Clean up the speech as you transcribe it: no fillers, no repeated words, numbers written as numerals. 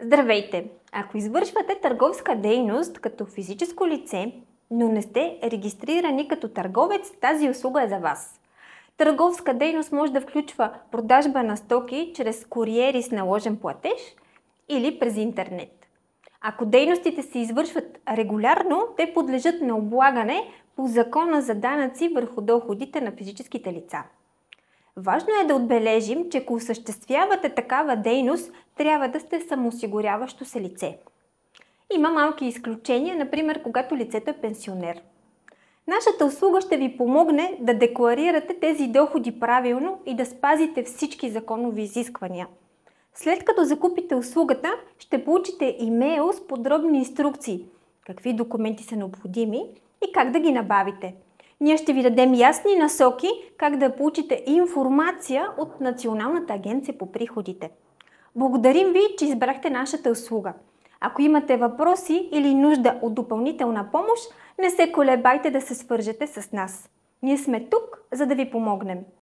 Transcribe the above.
Здравейте! Ако извършвате търговска дейност като физическо лице, но не сте регистрирани като търговец, тази услуга е за вас. Търговска дейност може да включва продажба на стоки чрез куриери с наложен платеж или през интернет. Ако дейностите се извършват регулярно, те подлежат на облагане по Закона за данъци върху доходите на физическите лица. Важно е да отбележим, че ако осъществявате такава дейност, трябва да сте самоосигуряващо се лице. Има малки изключения, например когато лицето е пенсионер. Нашата услуга ще ви помогне да декларирате тези доходи правилно и да спазите всички законови изисквания. След като закупите услугата, ще получите имейл с подробни инструкции, какви документи са необходими и как да ги набавите. Ние ще ви дадем ясни насоки как да получите информация от Националната агенция по приходите. Благодарим ви, че избрахте нашата услуга. Ако имате въпроси или нужда от допълнителна помощ, не се колебайте да се свържете с нас. Ние сме тук, за да ви помогнем.